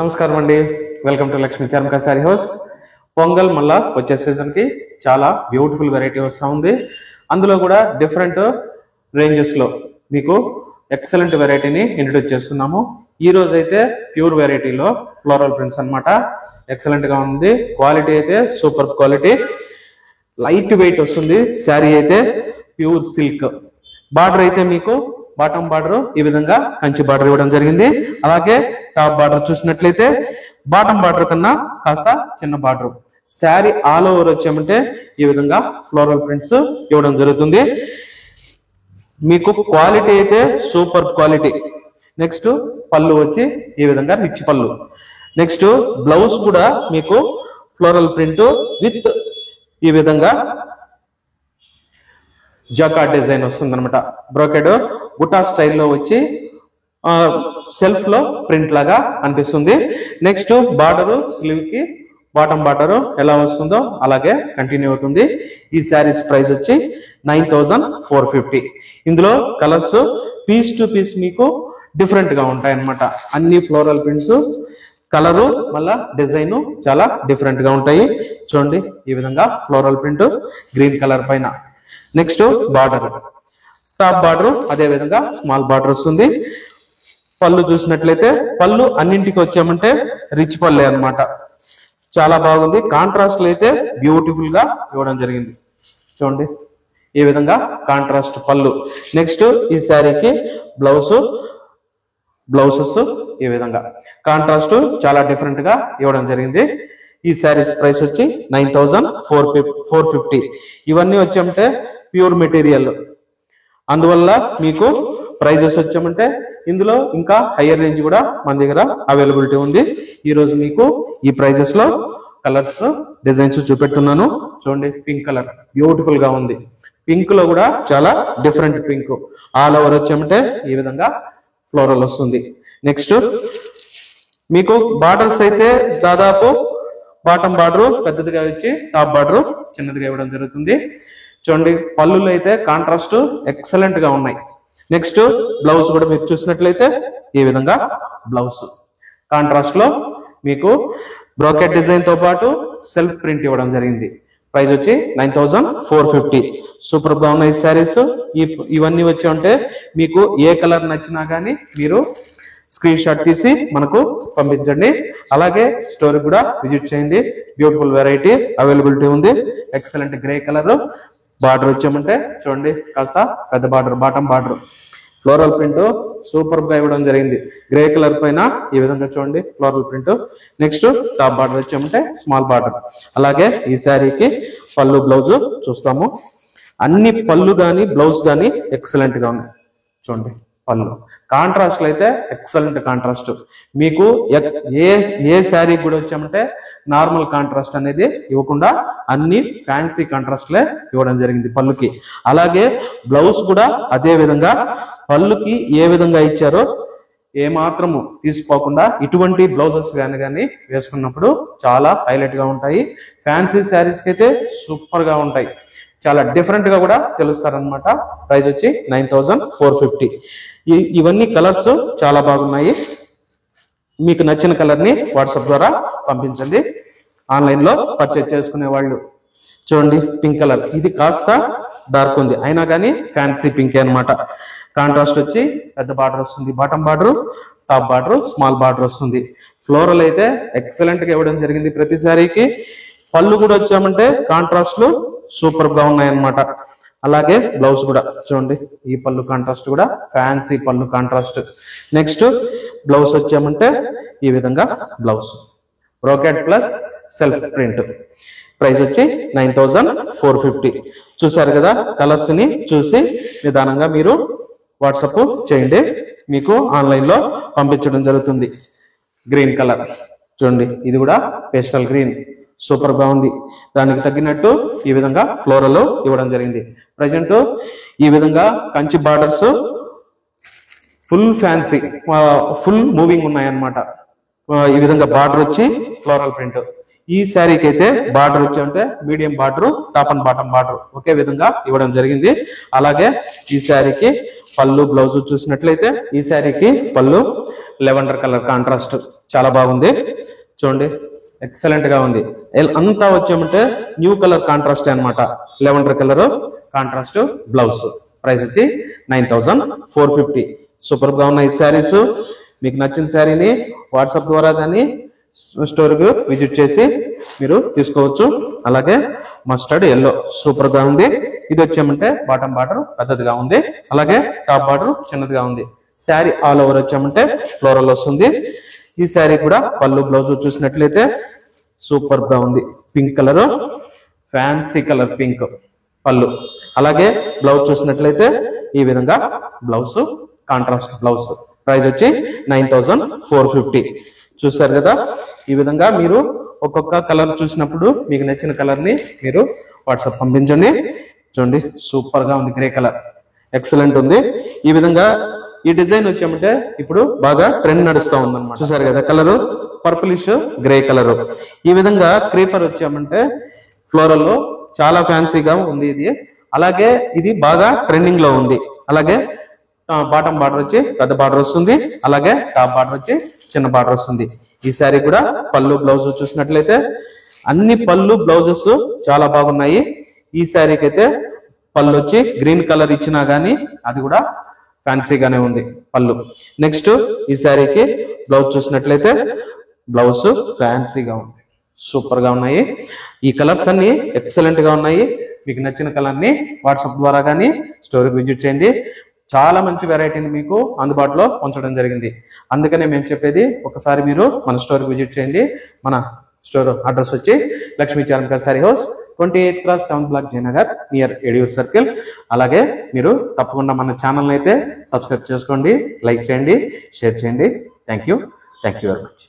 నమస్కారం అండి. Welcome to Lakshmi Charmika sari house. Pongal మళ్ళా వచ్చే సీజన్ కి చాలా బ్యూటిఫుల్ వెరైటీ వస్తూ ఉంది. అందులో కూడా డిఫరెంట్ రేంజెస్ లో మీకు ఎక్సలెంట్ వెరైటీని ఇంట్రొడ్యూస్ చేస్తున్నాము. ఈ రోజు అయితే ప్యూర్ వెరైటీలో ఫ్లోరల్ ప్రింట్స్ అన్నమాట. ఎక్సలెంట్ గా ఉంది. క్వాలిటీ అయితే సూపర్ క్వాలిటీ, లైట్ వెయిట్ వస్తుంది. శారీ అయితే ప్యూర్ సిల్క్. బార్డర్ అయితే మీకు బాటమ్ బార్డర్ ఈ విధంగా కంచి బార్డర్ ఇవ్వడం జరిగింది. అలాగే టాప్ బార్డర్ చూసినట్లయితే బాటమ్ బార్డర్ కన్నా కాస్త చిన్న బార్డర్. శారీ ఆల్ ఓవర్ వచ్చామంటే ఈ విధంగా ఫ్లోరల్ ప్రింట్స్ ఇవ్వడం జరుగుతుంది. మీకు క్వాలిటీ అయితే సూపర్ క్వాలిటీ. నెక్స్ట్ పళ్ళు వచ్చి ఈ విధంగా రిచ్ పళ్ళు. నెక్స్ట్ బ్లౌజ్ కూడా మీకు ఫ్లోరల్ ప్రింట్ విత్ ఈ విధంగా జకార్డ్ డిజైన్ వస్తుంది అనమాట. బ్రోకెడ్ బుటా స్టైల్లో వచ్చి సెల్ఫ్ లో ప్రింట్ లాగా అనిపిస్తుంది. నెక్స్ట్ బార్డర్ స్లీవ్ కి బాటమ్ బార్డర్ ఎలా వస్తుందో అలాగే కంటిన్యూ అవుతుంది. ఈ శారీస్ ప్రైస్ వచ్చి 9450. ఇందులో కలర్స్ పీస్ టు పీస్ మీకు డిఫరెంట్ గా ఉంటాయి అన్నమాట. అన్ని ఫ్లోరల్ ప్రింట్స్ కలరు మళ్ళా డిజైన్ చాలా డిఫరెంట్ గా ఉంటాయి. చూడండి ఈ విధంగా ఫ్లోరల్ ప్రింట్ గ్రీన్ కలర్ పైన. నెక్స్ట్ బార్డర్, టాప్ బార్డర్ అదే విధంగా స్మాల్ బార్డర్ వస్తుంది. పళ్ళు చూసినట్లయితే పళ్ళు అన్నింటికి వచ్చామంటే రిచ్ పళ్ళే అన్నమాట. చాలా బాగుంది. కాంట్రాస్ట్ లో అయితే బ్యూటిఫుల్ గా ఇవ్వడం జరిగింది. చూడండి ఈ విధంగా కాంట్రాస్ట్ పళ్ళు. నెక్స్ట్ ఈ శారీకి బ్లౌజెస్ ఈ విధంగా కాంట్రాస్ట్ చాలా డిఫరెంట్ గా ఇవ్వడం జరిగింది. ఈ శారీస్ ప్రైస్ వచ్చి 9450. ఇవన్నీ వచ్చామంటే ప్యూర్ మెటీరియల్, అందువల్ల మీకు ప్రైజెస్ వచ్చామంటే ఇందులో ఇంకా హయ్యర్ రేంజ్ కూడా మన దగ్గర అవైలబిలిటీ ఉంది. ఈ రోజు మీకు ఈ ప్రైజెస్ లో కలర్స్ డిజైన్స్ చూపెట్టున్నాను. చూడండి పింక్ కలర్ బ్యూటిఫుల్ గా ఉంది. పింక్ లో కూడా చాలా డిఫరెంట్ పింక్. ఆల్ ఓవర్ వచ్చామంటే ఈ విధంగా ఫ్లోరల్ వస్తుంది. నెక్స్ట్ మీకు బార్డర్స్ అయితే దాదాపు బాటమ్ బార్డర్ పెద్దదిగా ఇచ్చి టాప్ బార్డర్ చిన్నదిగా ఇవ్వడం జరుగుతుంది. చూడండి పళ్ళులు అయితే కాంట్రాస్ట్ ఎక్సలెంట్ గా ఉన్నాయి. నెక్స్ట్ బ్లౌజ్ కూడా మీరు చూసినట్లయితే ఈ విధంగా బ్లౌజ్ కాంట్రాస్ట్ లో మీకు బ్రోకెట్ డిజైన్ తో పాటు సెల్ఫ్ ప్రింట్ ఇవ్వడం జరిగింది. ప్రైస్ వచ్చి 9450. సూపర్ గా ఉన్నాయి శారీస్. ఇవన్నీ వచ్చి ఉంటే మీకు ఏ కలర్ నచ్చినా గానీ మీరు స్క్రీన్ షాట్ తీసి మనకు పంపించండి. అలాగే స్టోర్ కూడా విజిట్ చేయండి. బ్యూటిఫుల్ వెరైటీ అవైలబిలిటీ ఉంది. ఎక్సలెంట్ గ్రే కలర్ బార్డర్ వచ్చామంటే చూడండి కాస్త పెద్ద border, bottom border floral print super గా ఇవ్వడం జరిగింది. గ్రే కలర్ పైన ఈ విధంగా చూడండి floral print. Next top border వచ్చామంటే స్మాల్ బార్డర్. అలాగే ఈ శారీకి పళ్ళు బ్లౌజ్ చూస్తాము. అన్ని పళ్ళు గాని బ్లౌజ్ గాని ఎక్సలెంట్ గా ఉన్నాయి. చూడండి పళ్ళు కాంట్రాస్ట్ లో అయితే ఎక్సలెంట్ కాంట్రాస్ట్. మీకు ఏ శారీ కూడా వచ్చామంటే నార్మల్ కాంట్రాస్ట్ అనేది ఇవ్వకుండా అన్ని ఫ్యాన్సీ కాంట్రాస్ట్ లే ఇవ్వడం జరిగింది పళ్ళుకి. అలాగే బ్లౌజ్ కూడా అదే విధంగా పళ్ళుకి ఏ విధంగా ఇచ్చారో ఏ మాత్రము తీసుకోకుండా ఇటువంటి బ్లౌజెస్ కానీ వేసుకున్నప్పుడు చాలా హైలైట్ గా ఉంటాయి. ఫ్యాన్సీ శారీస్ కి అయితే సూపర్ గా ఉంటాయి. చాలా డిఫరెంట్ గా కూడా తెలుస్తారనమాట. ప్రైస్ వచ్చి 9450. ఇవన్నీ కలర్స్ చాలా బాగున్నాయి. మీకు నచ్చిన కలర్ ని వాట్సాప్ ద్వారా పంపించండి. ఆన్లైన్ లో పర్చేజ్ చేసుకునే వాళ్ళు. చూడండి పింక్ కలర్, ఇది కాస్త డార్క్ ఉంది అయినా కానీ ఫ్యాన్సీ పింక్ అన్నమాట. కాంట్రాస్ట్ వచ్చి పెద్ద బార్డర్ వస్తుంది. Bottom border, top border, small border వస్తుంది. ఫ్లోరల్ అయితే ఎక్సలెంట్ గా ఇవ్వడం జరిగింది ప్రతి శారీకి. పళ్ళు కూడా వచ్చామంటే కాంట్రాస్ట్ సూపర్ గా ఉన్నాయన్నమాట. అలాగే బ్లౌజ్ కూడా చూడండి ఈ పళ్ళు కాంట్రాస్ట్ కూడా ఫ్యాన్సీ పళ్ళు కాంట్రాస్ట్. నెక్స్ట్ బ్లౌజ్ వచ్చామంటే ఈ విధంగా blouse brocade plus self print. Price వచ్చి 9450. చూసారు కదా, కలర్స్ ని చూసి నిదానంగా మీరు వాట్సాప్ చేయండి. మీకు ఆన్లైన్ లో పంపించడం జరుగుతుంది. గ్రీన్ కలర్ చూడండి, ఇది కూడా పేస్టల్ గ్రీన్ సూపర్ గా ఉంది. దానికి తగ్గినట్టు ఈ విధంగా ఫ్లోరల్ ఇవ్వడం జరిగింది. ప్రజెంట్ ఈ విధంగా Kanchi borders full fancy full moving ఉన్నాయన్నమాట. ఈ విధంగా బార్డర్ వచ్చి ఫ్లోరల్ ప్రింట్. ఈ శారీకి అయితే బార్డర్ వచ్చి అంటే medium border, top and bottom border ఒకే విధంగా ఇవ్వడం జరిగింది. అలాగే ఈ శారీకి పళ్ళు బ్లౌజ్ చూసినట్లయితే ఈ శారీకి పళ్ళు లెవెండర్ కలర్ కాంట్రాస్ట్ చాలా బాగుంది చూడండి, ఎక్సలెంట్ గా ఉంది. అంతా వచ్చామంటే న్యూ కలర్ కాంట్రాస్ట్ అన్నమాట. Lavender colour contrast blouse. Price వచ్చి 9450. సూపర్ గా ఉన్నాయి శారీస్. మీకు నచ్చిన శారీని వాట్సాప్ ద్వారా కానీ స్టోర్కి విజిట్ చేసి మీరు తీసుకోవచ్చు. అలాగే మస్టర్డ్ ఎల్లో సూపర్ గా ఉంది. ఇది వచ్చామంటే బాటమ్ బార్డర్ పెద్దదిగా ఉంది, అలాగే టాప్ బార్డర్ చిన్నదిగా ఉంది. శారీ ఆల్ ఓవర్ వచ్చామంటే ఫ్లోరల్ వస్తుంది. ఈ శారీ కూడా పళ్ళు బ్లౌజ్ చూసినట్లయితే సూపర్ గా ఉంది. Pink colour, fancy colour pink పళ్ళు, అలాగే బ్లౌజ్ చూసినట్లయితే ఈ విధంగా బ్లౌజ్ కాంట్రాస్ట్ బ్లౌజ్. ప్రైస్ వచ్చి 9450. చూసారు కదా, ఈ విధంగా మీరు ఒక్కొక్క కలర్ చూసినప్పుడు మీకు నచ్చిన కలర్ ని మీరు వాట్సాప్ పంపించండి. చూడండి సూపర్ గా ఉంది, గ్రే కలర్ ఎక్సలెంట్ ఉంది. ఈ విధంగా ఈ డిజైన్ వచ్చామంటే ఇప్పుడు బాగా ట్రెండ్ నడుస్తూ ఉందన్నమాట. చూసారు కదా, కలర్ పర్పులిష్ గ్రే కలర్. ఈ విధంగా క్రీపర్ వచ్చామంటే ఫ్లోరల్ లో చాలా ఫ్యాన్సీగా ఉంది ఇది. అలాగే ఇది బాగా ట్రెండింగ్ లో ఉంది. అలాగే బాటమ్ బార్డర్ వచ్చి పెద్ద బార్డర్ వస్తుంది, అలాగే టాప్ బార్డర్ వచ్చి చిన్న బార్డర్ వస్తుంది. ఈ శారీ కూడా పళ్ళు బ్లౌజ్ చూసినట్లయితే అన్ని పళ్ళు బ్లౌజెస్ చాలా బాగున్నాయి. ఈ శారీకి అయితే పళ్ళు వచ్చి గ్రీన్ కలర్ ఇచ్చినా గానీ అది కూడా ఫ్యాన్సీగానే ఉంది పళ్ళు. నెక్స్ట్ ఈ శారీకి బ్లౌజ్ చూసినట్లయితే బ్లౌజ్ ఫ్యాన్సీగా ఉంది, సూపర్ గా ఉన్నాయి. ఈ కలర్స్ అన్ని ఎక్సలెంట్ గా ఉన్నాయి. మీకు నచ్చిన కలర్ ని వాట్సాప్ ద్వారా కానీ స్టోర్కి విజిట్ చేయండి. చాలా మంచి వెరైటీని మీకు అందుబాటులో ఉంచడం జరిగింది. అందుకనే మేము చెప్పేది ఒకసారి మీరు మన స్టోర్కి విజిట్ చేయండి. మన స్టోర్ అడ్రస్ వచ్చి Lakshmi Charmika sari house, 28 X 7 block Jayanagar, near Yediyur circle. అలాగే మీరు తప్పకుండా మన ఛానల్ అయితే సబ్స్క్రైబ్ చేసుకోండి, లైక్ చేయండి, షేర్ చేయండి. Thank you very much.